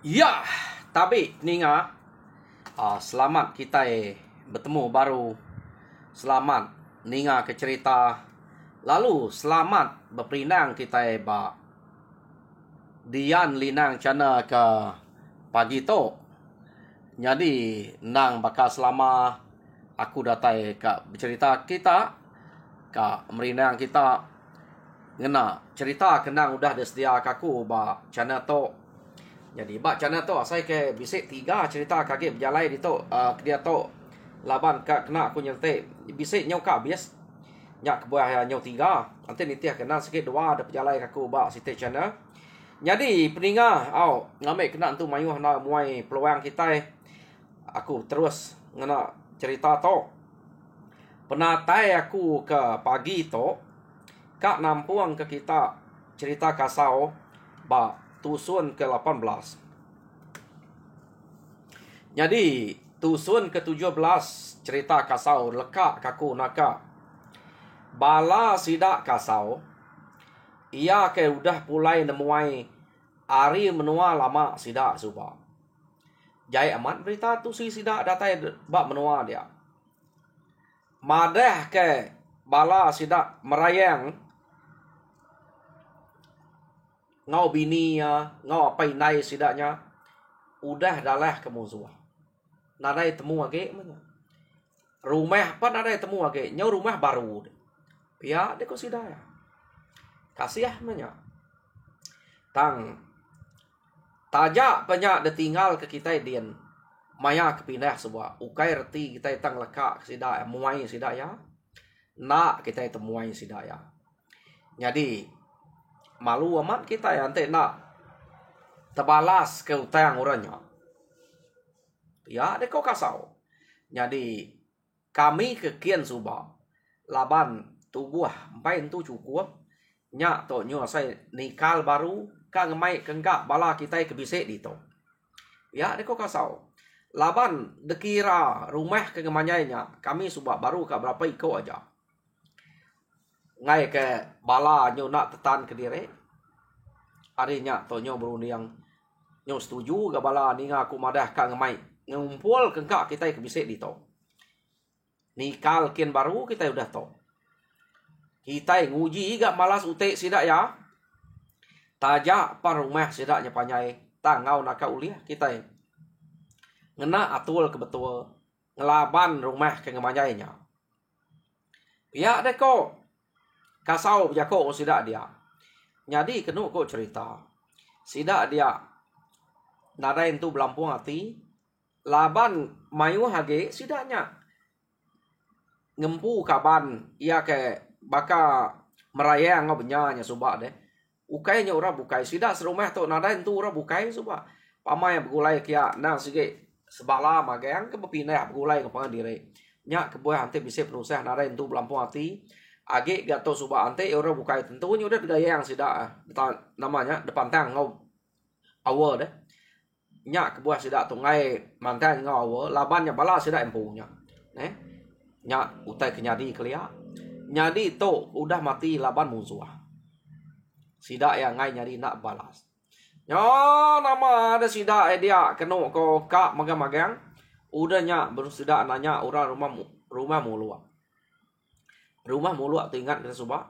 Ya, tapi ninga, selamat kita bertemu baru. Selamat ninga ke cerita. Lalu selamat berperinang kita ba Dian linang cana ke pagi tu. Jadi nang bakal selama aku datai ke bercerita kita ke merinang kita ngena cerita kenang udah disediakan aku ba cana tu. Jadi bak channel tu saya ke bisik 3 cerita kaki berjalan di tu dia tu laban kena aku nyertai bisik nyau ka bias nyak kebuah nyau 3 nanti nitiah kena sikit 2 ada berjalan aku bak situ channel. Jadi peninga ngambil kena tu mayuh na muai peluang kita aku terus ngena cerita tu. Penatai aku ke pagi tu kak nampuang ke kita cerita kasau ba tusun ke-18. Jadi tusun ke-17 cerita kasau lekak kaku naka. Bala sidak kasau ia ke udah pulai nemuai ari menua lama sidak suba. Jai amat berita tu si sidak datai bak menua dia. Madah ke bala sidak merayang ngau bini ngau apa inai sidaknya udah dalah kemusuhan. Nadai temu age mana? Rumah apa nadai temu age? Nyau rumah baru. Ya deko sidaya. Kasiah manya. Tang tajak banyak ditinggal ke kita dian. Maya kepindah sebuah. Ukai reti kita tang lekak sidaya muai sidaya. Nak kita temuai sidaya. Jadi malu amat kita ya ante nak terbalas ke utang orangnya. Ya deko kasau. Jadi kami kekian suba laban tubuh empai tu cukup nyak to nyo saya nikal baru ka ngemai kenggak bala kita kebisik di to. Ya deko kasau. Laban dekira rumah ke ngemanyainya kami suba baru ka berapa iko aja. Ngai ke bala nyo nak tetan ke dire. Arinya to nyo berunding nyo setuju ga bala ninga aku madah ka ngemai ngumpul kengkak kita kebisik di to. Nikal kian baru kita udah to. Kita nguji ga malas utek sidak ya. Tajak par rumah sidaknya panyai tangau naka uliah kita ngena atul kebetul ngelaban rumah ke ngemanyainya. Ya deko kasau jako sidak dia. Jadi kenu ko cerita. Sidak dia nadain tu belampung hati. Laban mayu hage sidaknya. Ngempu kaban ia ke baka merayang ngobnya subak deh. Ukainya ora bukai sidak serumah tu nadain tu ora bukai subak. Pamai begulai kia nang sige sebala magang ke berpindah begulai ke pangandire. Nyak kebuah ante bisa penusah nadain tu belampung hati. Age gato suba ante orang bukai tentunya udah gaya yang sidak namanya depan tang ngau awal deh nyak kebuah sidak tungai mantan ngau awal labannya bala sidak empunya nyak utai kenyadi kelia nyadi to udah mati laban musuh sidak yang ngai nyari nak balas nyo nama ada sidak dia keno ko kak magang-magang udah nyak baru sidak nanya orang rumah mulu rumah mulu tu ingat kita subak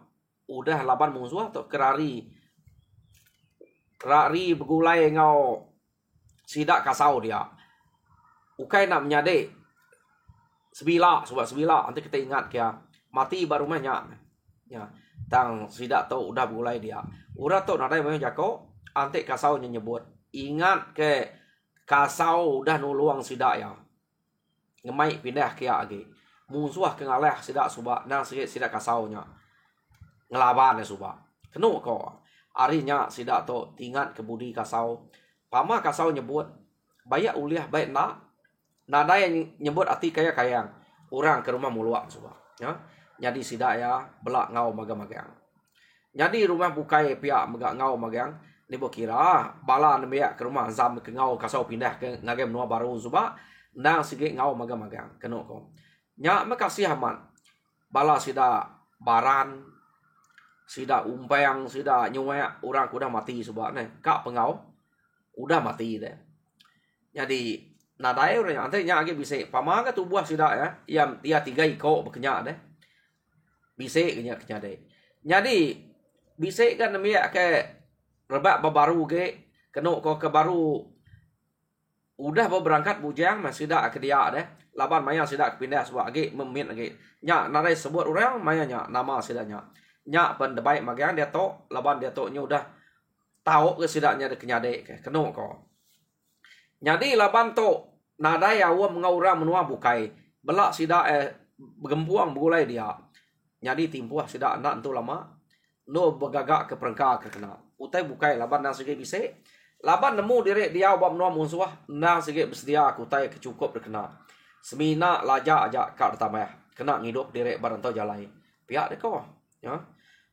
udah laban musuh atau kerari bergulai ngau sidak kasau dia ukai nak menyade sebila nanti kita ingat kia mati baru rumahnya ya tang sidak tu udah bergulai dia udah tu nadai memang jako antek kasau nyebut ingat ke kasau udah nuluang sidak ya ngemai pindah kia lagi musuh ke ngaleh sidak suba nang sidak kasaunya ngelaban ya suba kenu ko arinya sidak to tingat ke budi kasau pama kasau nyebut bayak uliah baik nak nada yang nyebut ati kaya kayang orang ke rumah muluak suba ya jadi sidak ya belak ngau magang-magang jadi rumah bukai pihak ngau magang ni kira bala nembiak ke rumah zam ke ngau kasau pindah ke ngagem nuah baru suba nang sige ngau magang-magang kenu ko nya makasih aman bala sida baran sida umpeng sida nyuek orang kuda mati subak ne kak pengau udah mati deh. Jadi nadai orang nanti nya lagi bisa pama ke tubuh sidak ya, yang dia 3 iko berkenyak deh. Bisa kenyak deh. Jadi bisa kan namanya ke rebak baru ke kena ko ke baru udah berangkat bujang masih dak ke dia deh. Laban maya sidak pindah sebab lagi memin lagi. Nya nadai sebut orang maya nya nama sidaknya. Nya pendebai magian dia tok laban dia toknya udah tahu ke sidaknya de kenyade ke kena ko. Jadi laban to nadai awam mengaura menua bukai belak sidak bergempuang begulai dia. Jadi timpuah sidak anak tu lama no begagak ke perengka ke kena. Utai bukai laban nang segi bisa. Laban nemu direk dia awam menua musuh nang segi bersedia aku tai kecukup de kena. Semina laja aja kak tamah kena ngidup direk barang to jalai. Pihak de ko ya.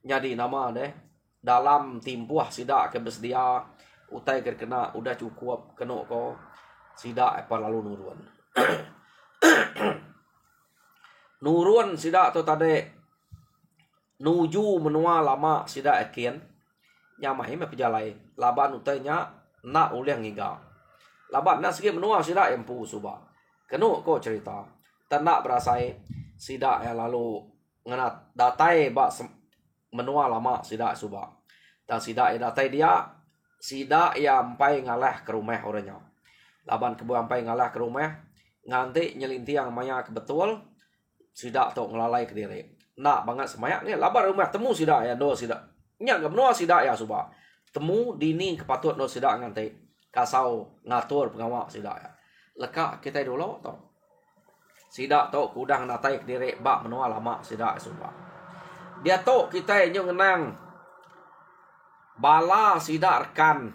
Jadi nama deh dalam timpuah sidak ke bersedia utai kena udah cukup kena ko sidak apa lalu nurun. Nurun sidak tu tadi nuju menua lama sidak ekian nyamai me pejalai laban utainya nak uleh ngiga laban nak sikit menua sidak empu suba kena ko cerita tak berasai sidak yang lalu ngenat datai bak menua lama sidak suba dan sidak yang datai dia sidak yang ampai ngalah ke rumah orangnya laban kebu ampai ngalah ke rumah nganti nyelintiang maya ke betul sidak tok ngelalai ke diri nak banget semayak ni laban rumah temu sidak ya do sidak nya gak menua sidak ya suba temu dini kepatut do sidak nganti kasau ngatur pengawak sidak ya leka kita dulu tok sidak tok kudang natai ke diri bak menua lama sidak suba dia tok kita nyo ngenang bala sidak rekan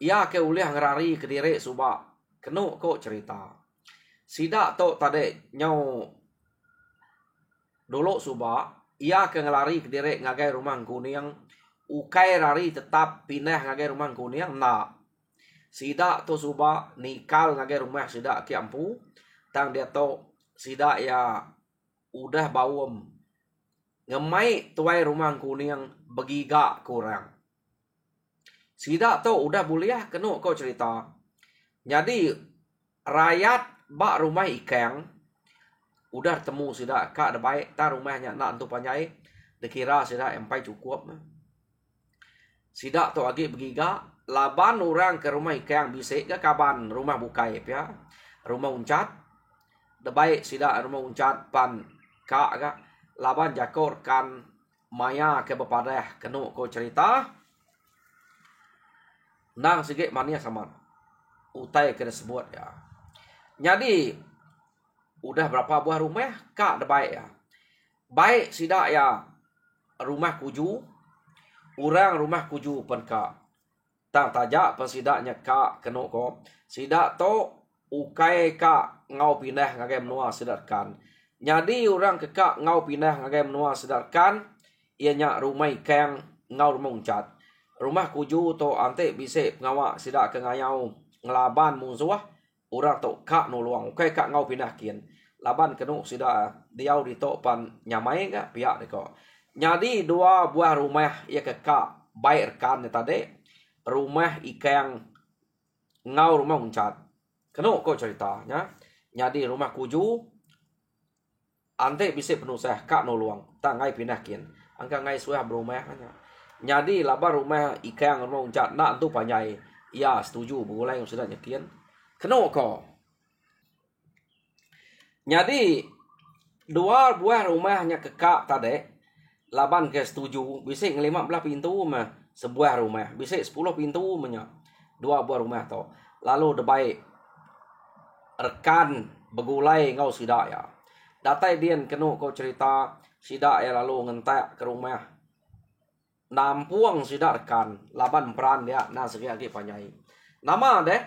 ia ke ulih ngerari ke diri suba kenu ko cerita sidak tok tadi nyau dulu suba ia ke ngelari ke diri ngagai rumah kuning ukai rari tetap pindah ngagai rumah kuning nak sidak to suba nikal ngagai rumah sidak ki ampu tang dia to sidak ya udah bawem ngemai tuai rumah kuning begiga kurang sidak to udah buliah kenu ko cerita jadi rakyat bak rumah ikang udah temu sidak kak ada baik ta rumahnya nak untuk panjai dikira sidak empai cukup sidak to lagi begiga laban orang ke rumah ikang bisik ke kaban rumah bukai ya rumah uncat da baik sidak rumah uncat pan kak ga laban jakor kan maya ke bepadah kenu ko cerita nang sikit mania sama utai kena sebut ya jadi udah berapa buah rumah kak da baik ya baik sidak ya rumah kuju orang rumah kuju pen kak tang tajak pensidaknya kak kena ko sidak to ukai kak ngau pindah ngagai menua sedarkan jadi orang ke kak ngau pindah ngagai menua sedarkan ianya rumah ikang ngau rumah uncat rumah kuju to ante bise ngawak sidak ke ngayau ngelaban musuh orang to kak nuluang ukai kak ngau pindah kian laban kenu sidak diau di to pan nyamai ga pihak deko jadi 2 buah rumah ya ke kak baik rekan tadi rumah ikang ngau rumah uncat kenu ko ceritanya jadi rumah kuju ante bisa penuh sah kak nuluang tangai pindah kian angka ngai suah berumah hanya jadi laban rumah ikang rumah uncat nak tu panjai ya setuju boleh yang sudah nyekian kenu ko jadi 2 buah rumahnya kekak tadi laban ke setuju bisa 15 pintu mah sebuah rumah bisa 10 pintu menya 2 buah rumah to lalu debai rekan begulai ngau sidak ya datai dian kenu kau cerita sidak ya lalu ngentak ke rumah nampuang sidak rekan laban peran dia nah segi lagi panjai nama deh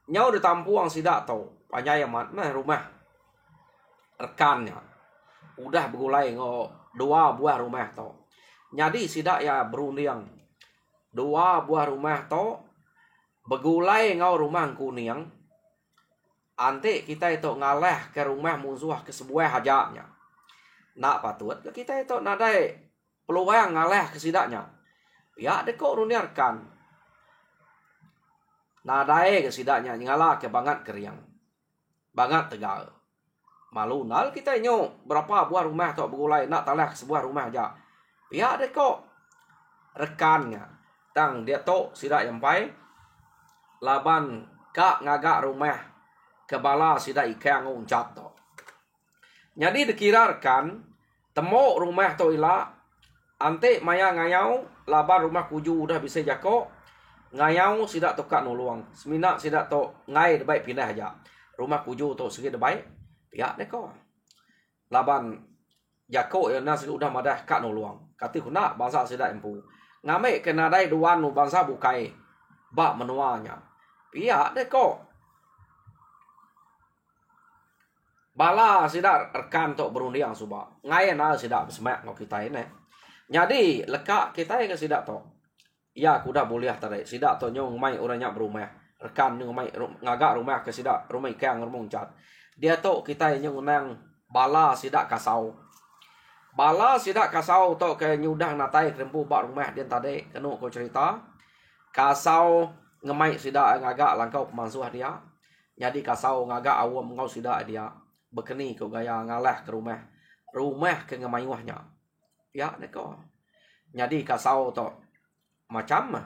nyau di tampuang sidak to panjai amat nah rumah rekannya udah begulai ngo 2 buah rumah to jadi sidak ya berunding 2 buah rumah to begulai ngau rumah kuning ante kita itu ngalah ke rumah musuh ke sebuah hajaknya nak patut kita itu nadai peluang ngalah ke sidaknya ya deko runiarkan Nadai ke sidaknya ngala ke bangat keriang. Bangat tegal. Malu nal kita nyo berapa buah rumah tok bergulai nak talah sebuah rumah aja. Pihak dia kok rekannya. Tang dia tok sidak yang pai. Laban kak ngagak rumah kebala sidak ikan nguncap tok. Jadi dikira rekan temo rumah tok ila ante maya ngayau laban rumah kuju udah bisa jako ngayau sidak tok kak nuluang. Semina sidak tok ngai debai pindah aja. Rumah kuju tok segi debai. Pihak dia kok. Laban jako ya nas udah madah kak nuluang. Kati kuna bangsa sidak empu. Ngame kena dai duan nu bangsa bukai. Bak menuanya. Pihak dia kok. Bala sidak rekan tok berundiang suba. Ngai na sidak semak ngau kita ini. Jadi lekak kita yang sidak tok. Ya kuda boleh tadi. Sidak tok nyong mai orangnya berumah. Rekan nyong mai ngagak rumah ke sidak rumah ikan ngomong cat. Dia tok kita yang nyong bala sidak kasau. Bala sidak kasau tok ke nyudah natai krempu bak rumah dia tadi kenu ko cerita. Kasau ngemai sidak ngagak langkau pemansuh dia. Jadi kasau ngagak awam ngau sidak dia. Bekeni ko gaya ngalah ke rumah. Rumah ke ngemayuahnya. Ya neko. Jadi kasau tok macam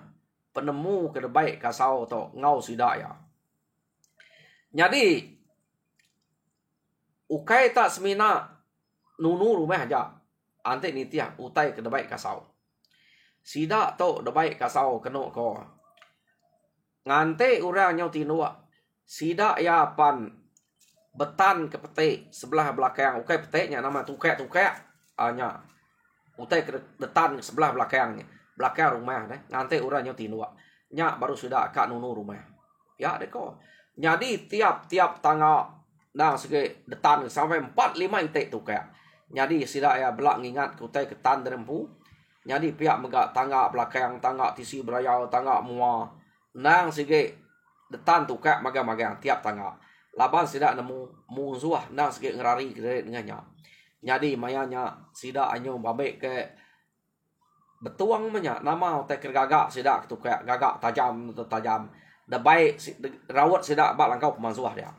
penemu ke debai kasau tok ngau sidak ya. Jadi ukai tak semina nunu rumah aja. Ante nitiah utai ke debai kasau. Sidak tok debai kasau keno ko. Ngante urang nyau tinua. Sidak ya pan betan ke petik sebelah belakang. Ukai petiknya nama tukek-tukek. Anya. Utai ke detan sebelah belakangnya. Belakang rumah deh. Ngante urang nyau tinua. Nyak baru sudah kak nunu rumah. Ya deh ko. Jadi tiap-tiap tangga nah segi detan sampai 4-5 itik tukek. Jadi sidak ya belak ngingat kutai ketan derempu. Jadi pihak megak tangga belakang, tangga tisi berayau, tangga mua. Nang segi detan tukek magang-magang tiap tangga. Laban sidak nemu musuh nang segi ngerari ke dengannya. Jadi mayanya sidak anyo babek ke betuang menya nama utai kergagak sidak tukek gagak tajam tajam. Debai rawat sidak bak langkau pemansuah dia.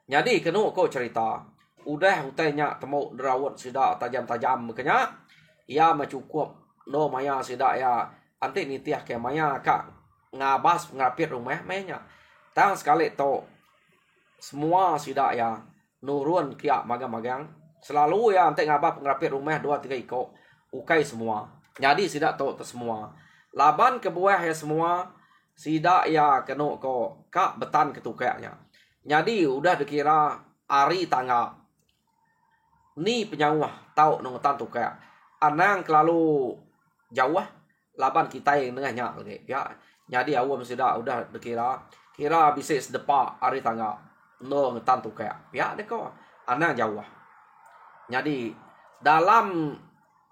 Jadi kenu ko cerita. Udah utainya temu derawat sidak tajam-tajam kenya. Ia mencukup no maya sidak ya anti nitiah ke maya kak ngabas ngapit rumah mainnya. Tang sekali to semua sidak ya nurun kia magang-magang. Selalu ya anti ngabas ngapit rumah 2-3 iko ukai semua. Jadi sidak to semua. Laban kebuah ya semua sidak ya kenu ko kak betan ketukaknya. Jadi udah dikira hari tangga. Ni penyawah tau nongetan tukak. Anang kelalu jauh laban kita yang tengahnya lagi. Ya. Jadi awam sudah udah dikira kira bisa sedepa hari tangga nongetan tukak. Ya deko. Anang jauh. Jadi dalam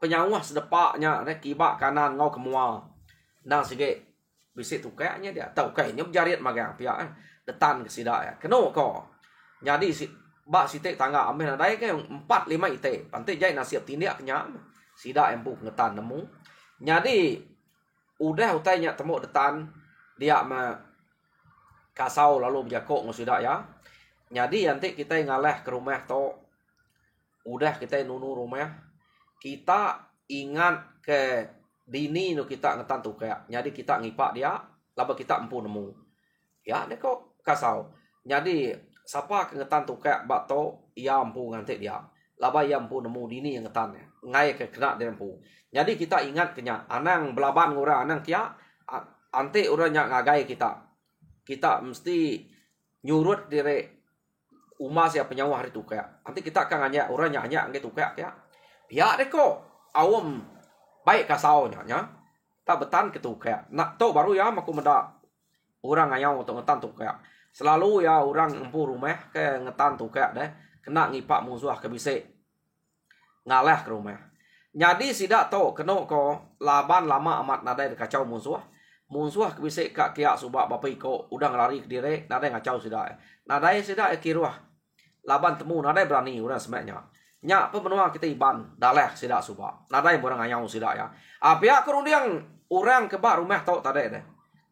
penyawah sedepaknya kibak kanan ngau kemua. Nang sige bisa tukaknya dia tahu kayaknya berjariat magang pihak detan ke sidak ya. Keno ko. Jadi bak sitik tangga ambil nadai ke 4-5 itik. Pantai jai nasib tindak kenyam. Sidak empu ngetan nemu. Jadi udah utainya temu detan dia ma kasau lalu berjakok ngosidak ya. Jadi nanti kita ngalah ke rumah to. Udah kita nunu rumah. Kita ingat ke dini nu kita ngetan tukak. Jadi kita ngipak dia. Laba kita empu nemu. Ya dia kok kasau. Jadi siapa kengetan tukak bak to. Ia empu ngantik dia. Laba ia empu nemu dini yang ngetan. Ngai ke kena dia empu. Jadi kita ingat kenya. Anang belaban orang. Anang kia. Antik orang yang ngagai kita. Kita mesti nyurut diri. Umas ya penyawah hari tukak. Nanti kita akan nganya. Orang nyanyi ngai tukak ya. Ya dia kok. Awam. Baik kasau nya. Tak betan ketukak. Nak to baru ya maku mendak. Orang ngayau untuk ngetan tukak. Selalu ya orang empu rumah ke ngetan tukak deh. Kena ngipak musuh ke bisik. Ngalah ke rumah. Jadi sidak to kena ko laban lama amat nadai kacau musuh. Musuh ke bisik kak kia subak bapa iko udah ngelari ke diri nadai ngacau sidak. Nadai sidak kiruah. Laban temu nadai berani orang semaknya. Nya pemenua kita iban daleh sidak subak. Nadai orang ngayau sidak ya. Apia kerundiang orang kebak rumah to tadi deh.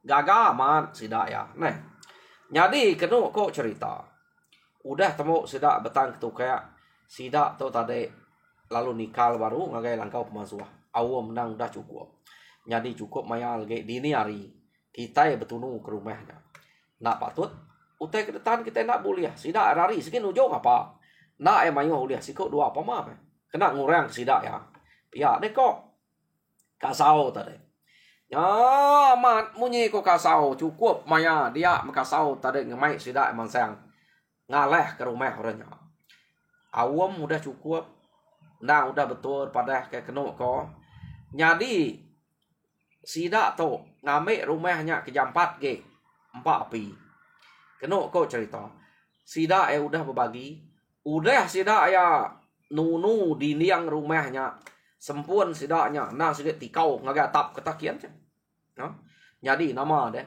Gagal amat sidak ya. Nah. Jadi kena kok cerita. Udah temu sidak betang ketuka. Sidak tu tadi lalu nikah baru ngagai langkau pemasuah. Awam menang dah cukup. Jadi cukup maya lagi dini hari. Kita ya betunu ke rumahnya. Nak patut. Utai ke depan kita nak buliah. Sidak hari sekian ujung apa. Nak mayu uliah. Sikut dua apa mah. Kena ngurang sidak ya. Ya deh kok. Kasau tadi. Ya mat munyi ko kasau cukup maya dia makasau tadi ngemai sidak emang sayang. Ngaleh ke rumah orangnya. Awam udah cukup. Nah udah betul pada kayak kena ko. Jadi sidak tu ngambil rumahnya ke jam 4 ke 4 api. Kena ko cerita. Sidak udah berbagi. Udah sidak ya nunu di liang rumahnya. Sempun sidaknya. Nah sedikit tikau ngagai atap ketakian je. No? Jadi nama deh.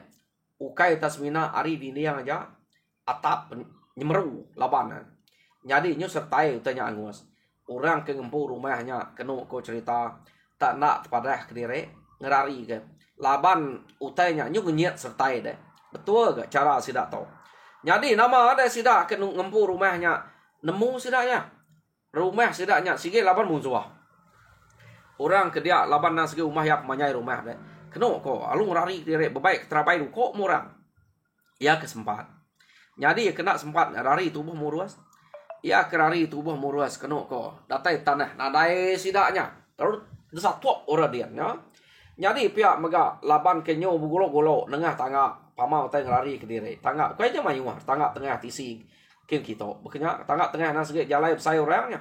Ukai tasmina ari di liang aja. Atap nyemeru labanan. Jadi nyu sertai utanya angus. Orang ke ngempu rumahnya. Kena ko cerita. Tak nak pada kediri. Ngerari ke. Laban utanya nyu ngenyet sertai deh. Betul ke cara sidak tau. Jadi nama ada sidak ke ngempu rumahnya. Nemu sidaknya. Rumah sidaknya. Sige laban musuh. Orang ke dia laban nang segi rumah yak manyai rumah deh. Kena ko alung rari direk bebaik terabai lu kok murang. Ya kesempat. Jadi kena sempat rari tubuh muruas. Ya kerari tubuh muruas kena ko. Datai tanah nadai sidaknya. Terus satu orang dia nya. Jadi pihak mega laban kenyo bugolo-golo nengah tangga pamau tai ngelari ke diri. Tangga kau aja mayu tangga tengah tisi kin kita. Bekenya tangga tengah nang segi jalai sayur orangnya.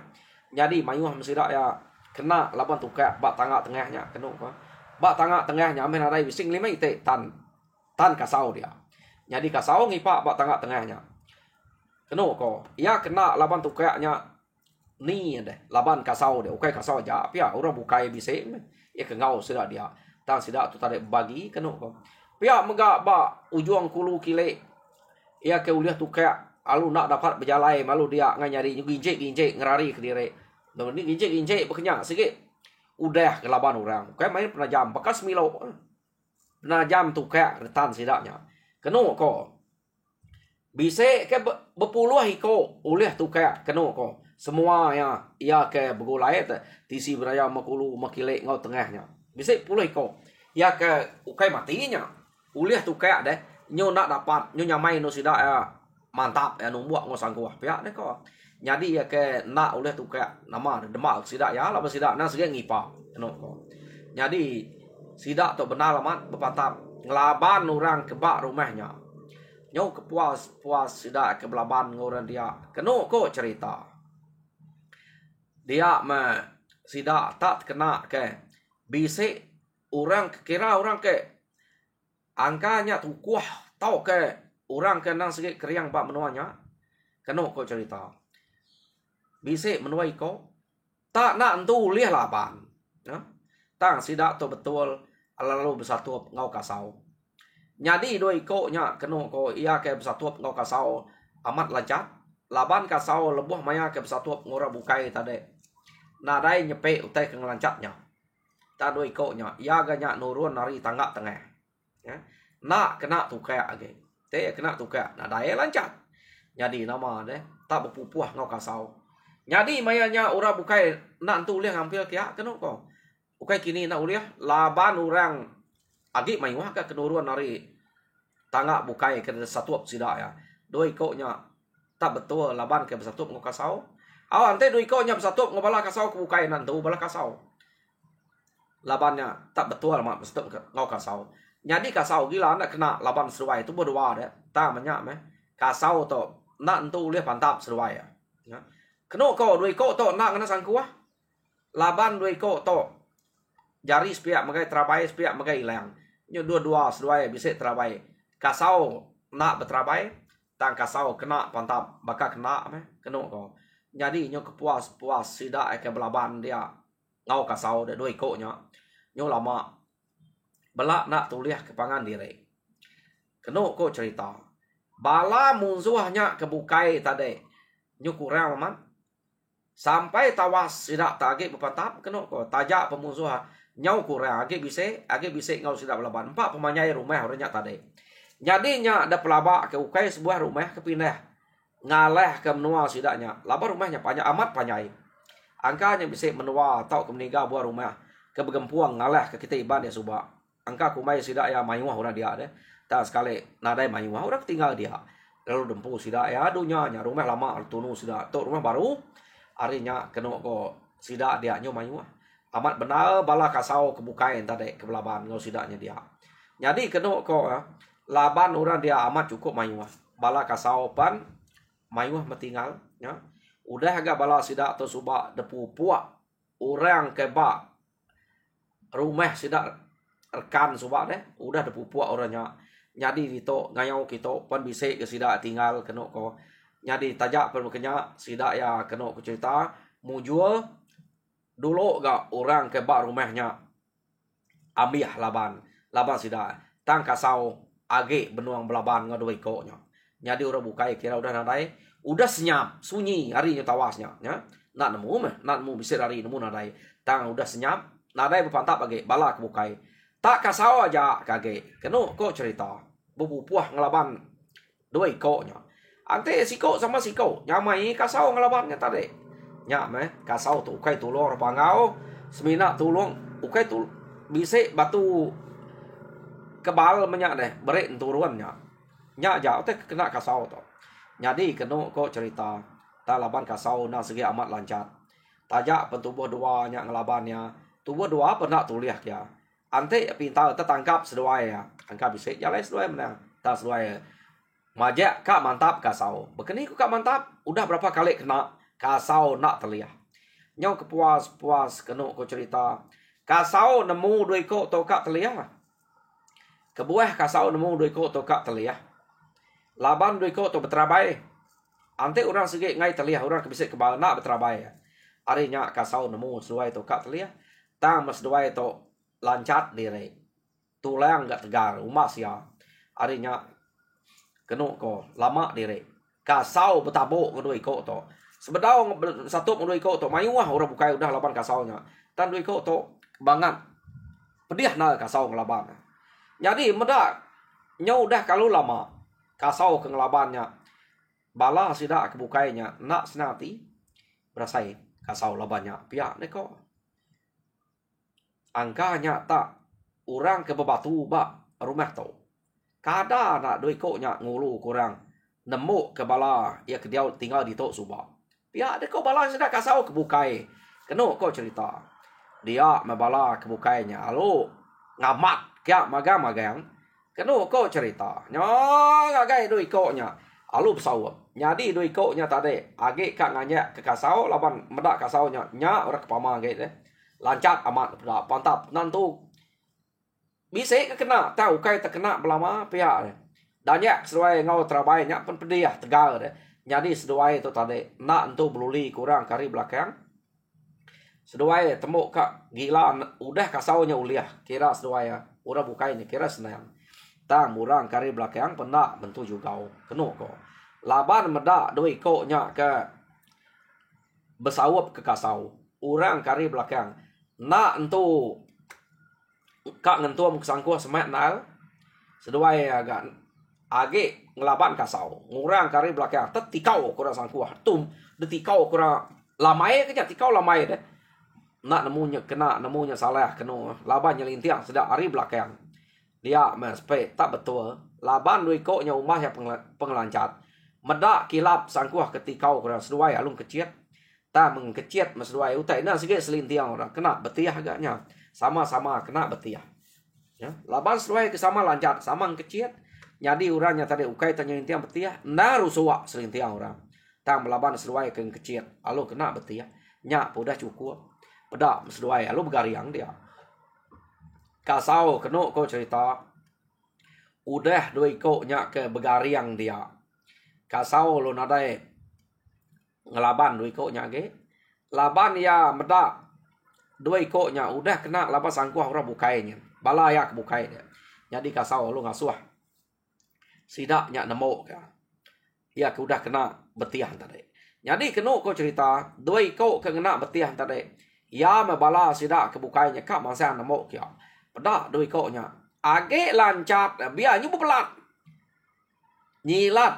Jadi mayu mesidak ya kena laban tukar bak tangga tengahnya kena ko. Bak tangga tengahnya amen ada bising 5 ite tan kasau dia. Jadi kasau ngipak bak tangga tengahnya. Kena ko. Ya kena laban tukarnya ni deh laban kasau dia. Ukai kasau aja pia orang bukai bising. Ya kengau sudah dia. Tang sidak tu tadi bagi kena ko. Pia mega bak ujung kulu kile. Ya ke uliah tukar alu nak dapat berjalai malu dia nganyari ginjek ngerari ke diri. Dan ni ginjek berkenyak sikit. Udah ke laban orang. Kayak main penajam. Bekas milo. Penajam tu kayak retan sidaknya. Kena ko. Bisa ke berpuluh iko. Ulih tu kayak kena ko. Semua ya. Ia ke bergulai. Tisi beraya makulu makilek ngau tengahnya. Bisa puluh iko. Ia ke ukai matinya. Ulih tu kayak deh. Nyo nak dapat. Nyo nyamai no sidak ya. Mantap ya numbuak ngau sangkuah. Pihak deh ko. Jadi ya ke nak oleh tu kayak nama demak sidak ya lah sidak nang segi ngipa kena ko. Jadi sidak tu benar lamat berpatap ngelaban orang ke bak rumahnya. Nyo kepuas sidak ke belaban ngoran dia. Kena ko cerita. Dia sidak tak kena ke bisik orang kira orang ke angkanya tu kuah tau ke orang ke nang segi keriang bak menuanya. Kena ko cerita. Bisa menuai ko. Tak nak entu liah laban. Ya? Tang sidak tu betul. Lalu bersatu ngau kasau. Jadi doi ko nya kena ko. Ia ke bersatu ngau kasau. Amat lancat. Laban kasau lebuh maya ke bersatu ngora bukai tadi. Nadai nyepe utai ke ngelancatnya. Tak doi ko nya. Ia ganyak nurun nari tangga tengah. Ya? Nak kena tukar lagi. Te kena tukar. Nadai lancat. Jadi nama deh. Tak berpupuh ngau kasau. Jadi mayanya orang bukai nak tu uliah hampir kia kena ko. Bukai kini nak uliah laban orang agi mayuah ke kenuruan nari tangga bukai ke satu sidak ya. Doi ko nya tak betul laban ke bersatu ngau kasau. Awan ante doi ko nya bersatu ngobala kasau ke bukai nan tu bala kasau. Labannya tak betul mak bersatu ngau kasau. Jadi kasau gila nak kena laban seruai tu berdua deh. Tak banyak meh. Kasau tu nak tu uliah pantap seruai ya. Ya. Kena ko doi ko to nak kena sangkuah. Laban doi ko to. Jari sepiak magai terabai sepiak magai hilang. Nyo dua-dua seruai bisa terabai. Kasau nak berterabai. Tang kasau kena pantap bakal kena meh. Kena ko. Jadi nyo kepuas sidak ke belaban dia. Ngau kasau de doi ko nyo. Nyo lama. Belak nak tuliah kepangan diri. Kena ko cerita. Bala musuhnya kebukai tadi. Nyo kurang aman. Sampai tawas sidak tagik berpantap kena ko tajak pemusuh Nyau kurang age bisik ngau sidak belaban. Empat pemanyai rumah orangnya tadi. Jadi nya ada pelabak ke ukai sebuah rumah kepindah. Ngaleh ke menua sidaknya. Laba rumahnya banyak amat panyai. Angkanya bisik menua atau ke meninggal buah rumah. Ke begempuang ngaleh ke kita iban ya subak. Angka kumai sidak ya mayuah orang dia deh. Dan sekali nadai mayuah orang tinggal dia. Lalu dempu sidak ya dunia nya rumah lama tunu sidak. Tok rumah baru. Harinya kena ko sidak dia nyo mayuah. Amat benar bala kasau kebukain tadi ke belaban ngau sidaknya dia. Jadi kena ko laban orang dia amat cukup mayuah. Bala kasau pan mayuah metinggal ya. Udah agak bala sidak atau subak depu puak orang kebak rumah sidak rekan subak deh udah depu puak orangnya. Jadi dito ngayau kita pan bisik ke sidak tinggal kena ko. Jadi tajak pan kenya sidak ya kena ko cerita mujul dulu gak orang kebak rumahnya ambil laban sidak tang kasau age benuang belaban ngadoi ko nya. Jadi orang bukai kira udah nadai udah senyap sunyi harinya tawasnya ya. Nak nemu bisa hari nemu nadai tang udah senyap nadai berpantap age bala kebukai tak kasau aja kage kena ko cerita bubu puah ngelaban doi ko nya. Ante siko sama siko nyamai kasau ngelabannya tadi nya kasau tu ukai tulung pangau semina tulung ukai tu bisa batu kebal menyak deh berik turunnya nya jauh teh kena kasau tu. Jadi kena ko cerita talaban kasau na segi amat lancar. Tajak pentubuh dua nya ngelabannya. Tubuh dua pernah tuliah ya. Ante pintar tertangkap seduai ya. Angka bisa jalan seduai menang. Tak seduai. Majak kak mantap kasau. Begini kak mantap. Udah berapa kali kena kasau nak terliah. Nyau kepuas kena ko cerita. Kasau nemu dua ko tokak terliah. Kebuah kasau nemu dua ko tokak terliah. Laban doi ko to beterabai. Ante orang segi ngai terliah orang kebisik kebal nak beterabai. Arinya kasau nemu seduai to kak terliah. Tang mas seduai to lancat dire. Tulang gak tegar umas ya. Arinya kena ko lama dire. Kasau betabuk ke doi ko to. Sebedau satu doi ko to mayuah orang bukai udah laban kasaunya. Tan doi ko to bangat. Pedih na kasau ngelaban. Jadi medak nyau udah kalau lama kasau ke ngelabannya bala sidak kebukainya nak senati berasai kasau labannya pihak neko angkanya tak orang ke bebatu bak rumah tu kada nak doi ko nya ngulu kurang nemu ke bala ya ke dia tinggal di tok subak pihak neko bala sidak kasau kebukai kena ko cerita dia mabala kebukainya lalu ngamat kya magang kena ko cerita. Nyo agai doi ko nya. Alu besawap. Jadi doi ko nya tadi. Age kak nganya ke kasau. Laban medak kasau nya. Nya orang kepama age deh. Lancat amat. Pantap. Nantu. Bisa kena. Tahu kai terkena belama pihak deh. Dan ya sesuai ngau terabai nya pun pedih tegal deh. Jadi sesuai itu tadi. Nak entu beluli kurang kari belakang. Sesuai temu kak gila. Udah kasau nya uliah. Kira sesuai ya. Udah bukai ni. Kira senang. Tang murang kari belakang pernah bentu juga kena ko. Laban medak doi ko nya ke besawap ke kasau. Urang kari belakang. Nak entu kak ngentuam kesangkuh semat nal. Seduai agak age ngelaban kasau. Ngurang kari belakang tetikau kurang sangkuh. Tum detikau kurang lamai ke tikau lamai deh. Nak nemunya kena nemunya salah kena laban nyelintiang sedak hari belakang. Dia mespe tak betul. Laban doi ko nya umah yang pengelancat. Medak kilap sangkuh ketikau kurang seduai alung keciat. Tak mengkeciat mas seduai utai na sikit selintiang orang kena betiah agaknya. Sama-sama kena betiah. Ya, laban seduai ke sama lancat, sama keciat. Jadi orangnya tadi ukai tanya intiang betiah, naru suak selintiang orang. Tak melaban seduai ke keciat, alu kena betiah. Nya udah cukup. Pedak seduai alu begariang dia. Kasau kena ko cerita. Udah doi ko nya ke begariang dia. Kasau lo nadai ngelaban doi ko nya ge. Laban ya medak doi ko nya udah kena laban sangkuh orang bukainya. Bala ya bukai dia. Jadi kasau lo ngasuh. Sidak nya nemu ka. Ya udah kena betiah tadi. Jadi kena ko cerita doi ko ke kena betiah tadi. Ya mabala sida kebukainya kak masa namo kya. Pada doi ko nya. Age lancat biar nyu bepelat. Nyilat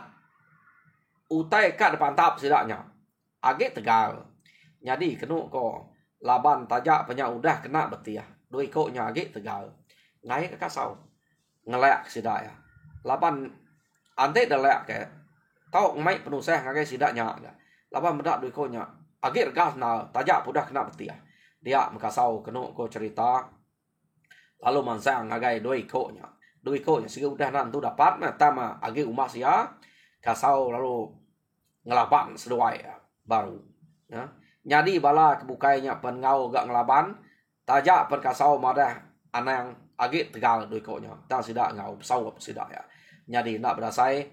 utai kat depan tap sidaknya. Age tegal. Jadi kenu ko laban tajak punya udah kena betiah. Doi ko nya age tegal. Ngai ke kasau. Ngelak sidak ya. Laban ante dalek ke. Tau mai penuh seh ngagai sidaknya. Laban bedak doi ko nya. Age regas na tajak udah kena betiah. Dia makasau kenu ko cerita. Lalu mansang ngagai doi ko nya. Doi ko nya sih udah nantu dapat na tama age umas ya. Kasau lalu ngelaban seduai ya, baru. Ya. Jadi bala kebukainya pengau gak ngelaban. Tajak pen kasau madah anang age tegal doi ko nya. Dan sidak ngau pesau sidak ya. Jadi nak berasai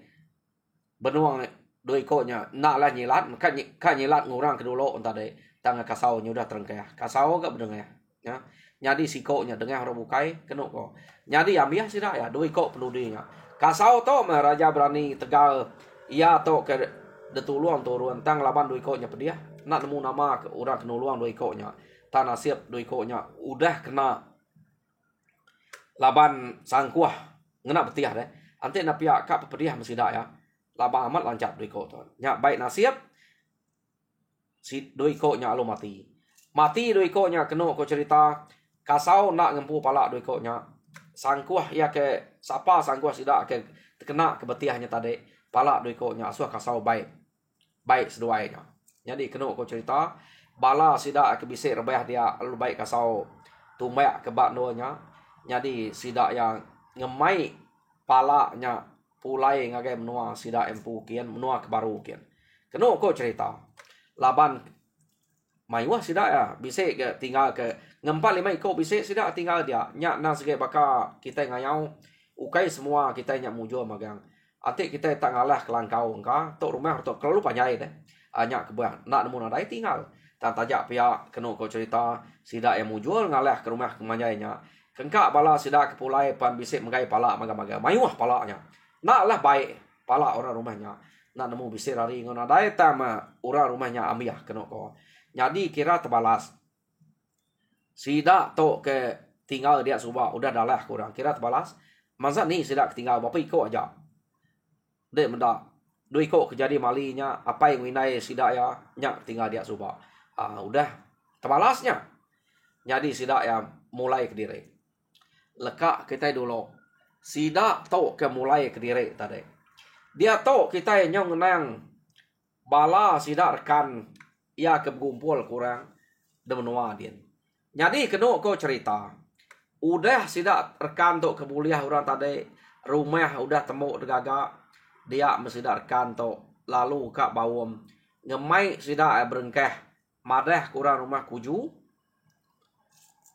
benuang doi ko nya nak lah nyilat kan nyilat ngurang kedulo tadi. Tang kasau nya udah terengkeh. Kasau gak bedengeh. Ya. Jadi si ko nya dengeh orang bukai kenu ko. Jadi ambiah sidak ya doi ko penudinya. Kasau to raja berani tegal ia to ke detuluang turun tang laban doi ko nya pedia. Nak nemu nama ke orang kenuluang doi ko nya. Tak nasib doi ko nya udah kena laban sangkuah ngena betiah deh. Ante na pihak kak pediah mesti dak ya. Laban amat lancat doi ko to. Nya baik nasib si doi ko nya alu mati. Mati doi ko nya kenu ko cerita kasau nak ngempu pala doi ko nya. Sangkuah ya ke sapa sangkuah sidak ke kena ke betiahnya tadi. Pala doi ko nya asuh kasau baik. Baik seduainya. Jadi kenu ko cerita bala sidak ke bisik rebah dia alu baik kasau tumbak ke bak nya. Jadi sidak yang ngemai palanya pulai ngagai menua sidak empu kian menua ke baru kian. Kenu ko cerita laban maiwah sidak ya bisik ke tinggal ke ngempat lima iko bisik sidak tinggal dia nyak nang segai baka kita ngayau ukai semua kita nyak mujo magang ate kita tak ngalah kelangkau engka tok rumah tok kelalu panyai deh nyak kebuang nak nemu nadai tinggal tan tajak pihak kenu ko cerita sidak yang mujual ngalah ke rumah kemanyainya kengkak bala sidak ke pulai pan bisik mengai pala maga-maga maiwah palanya nak lah baik pala orang rumahnya nak nemu bisik lari ngono nadai tama orang rumahnya ambiah kenu ko. Jadi kira terbalas. Sidak to ke tinggal dia subah udah dalah kurang. Kira terbalas. Masa ni sidak tinggal bapa ikut aja. Dek mendak. Dua ikut kejadi malinya. Apa yang winai sidak ya. Nyak tinggal dia subah. Udah terbalasnya. Jadi sidak ya mulai ke diri. Lekak kita dulu. Sidak to ke mulai ke diri tadi. Dia to kita nyong nang bala sidak rekan ia kegumpul kurang demenua dia. Jadi kena ko cerita. Udah sidak rekan tok kebuliah orang tadi rumah udah temu degaga dia mesidak rekan tok lalu kak bawom ngemai sidak berengkeh madah kurang rumah kuju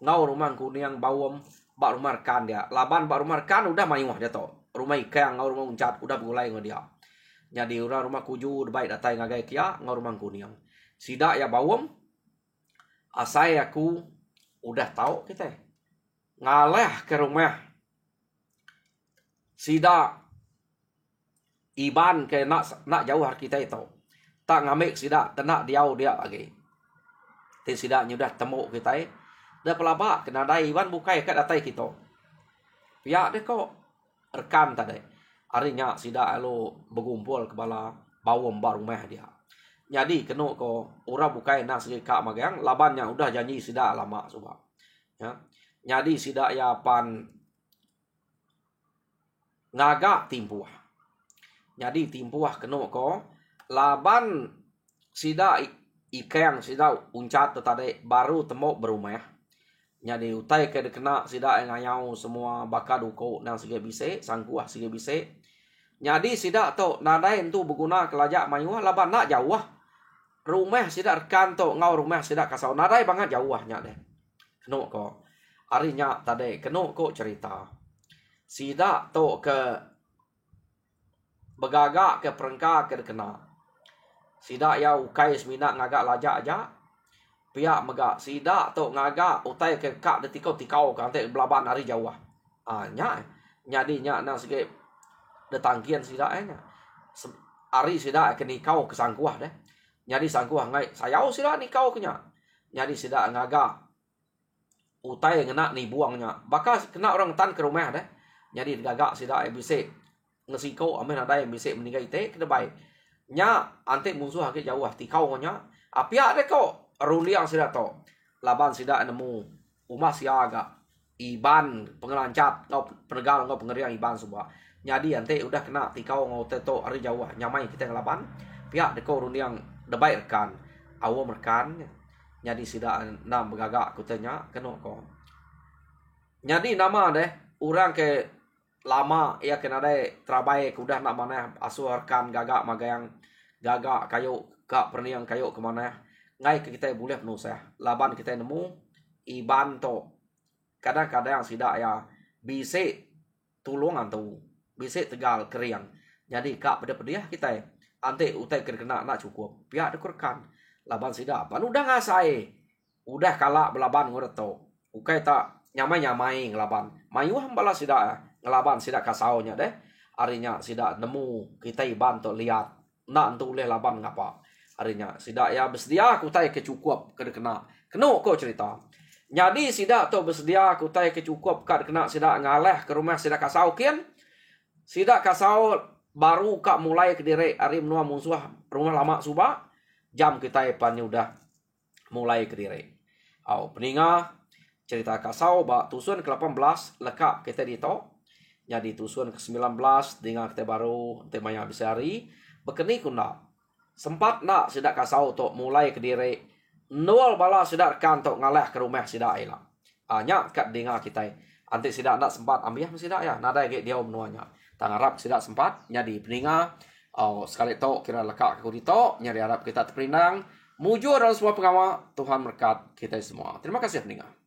ngau rumah kuning bawom bak rumah rekan dia laban bak rumah rekan udah maiwah dia tok rumah ikan ngau rumah uncat udah mulai ngau dia. Jadi orang rumah kuju baik datai ngagai kia ngau rumah kuning. Sidak ya bawom asai aku udah tahu kita ngalah ke rumah sidak iban ke nak jauh kita itu tak ngamik sidak tenak dia lagi ti sidaknya udah temu kita dah pelabak kena dai iban bukai kat datai kita pihak dia kok rekan tadi harinya sidak lo berkumpul ke bala bawom bar rumah dia. Jadi kena ko orang bukai nak segi kak magang labannya udah janji sidak lama subah. Ya. Jadi sidak ya pan ngagak timpuah. Jadi timpuah kena ko laban sidak ikang sidak uncat tadi baru temu berumah. Jadi utai ke kena sidak ngayau semua bakal duko nang segi bisik sangkuah segi bisik. Jadi sidak to nadai tu berguna kelajak mayuah laban nak jauh. Rumah sidak rekan to ngau rumah sidak kasau nadai banget jauhnya deh. Keno ko. Harinya tadi keno ko cerita. Sidak to ke begagak ke perengka ke kena. Sidak ya ukai semina ngagak lajak aja. Pihak megak sidak to ngagak utai ke kak detikau kan te belaban hari jauh. Nya nyadi nya nang sege detangkian sidak nya. Hari sidak ke nikau ke sangkuah deh. Jadi sangkuah ngai sayau sidak nikau kenya. Jadi sida ngaga utai ngena ni buangnya. Bakal kena orang tan ke rumah deh. Jadi gagak sida bisa ngesiko amin ada yang bisa meninggal ite kena baik. Nya ante musuh hake jauh tikau nya. Apia deh kok ruliang sida to. Laban sida nemu umas siaga. Iban pengelancat ngau penegal ngau pengeriang iban semua. Jadi ante udah kena tikau ngau teto hari jauh nyamai kita ngelaban. Pihak deko ruliang debai rekan. Awam rekan. Jadi sida nam begagak kutanya kena ko. Jadi nama deh orang ke lama ya kena deh terabai udah nak mana asuh rekan gagak magayang gagak kayu kak perniang kayu kemana ngai ke kita boleh penuh saya laban kita nemu iban to kadang-kadang sida ya bisa tulungan tu bisa tegal keriang jadi kak pada kita ante utai kena nak cukup pihak dekurkan laban sida pan udah ngasai udah kalah belaban ngoreto ukai tak nyamai ngelaban mayu hambala sida ngelaban sida kasaunya deh arinya sida nemu kita iban to lihat nak entu boleh laban ngapa arinya sida ya bersedia kutai kecukup kena kok cerita jadi sida to bersedia kutai kecukup kena sida ngaleh ke rumah sida kasau kian sida kasau baru kak mulai ke diri ari menua musuh rumah lama suba jam kita pan udah mulai ke diri au peninga cerita kasau ba tusun ke-18 lekak kita dito jadi tusun ke-19 dengan kita baru tema yang besari bekeni kuna sempat nak sidak kasau to mulai ke diri nol bala sidak kan to ngalah ke rumah sidak ila anya kat dengar kita anti sidak nak sempat ambil sidak ya nada ge dia menuanya tangarap sidak sempat jadi peninga sekali to kira lekak ke dito nyari harap kita terperinang mujur dalam semua pengawal Tuhan berkat kita semua terima kasih peninga.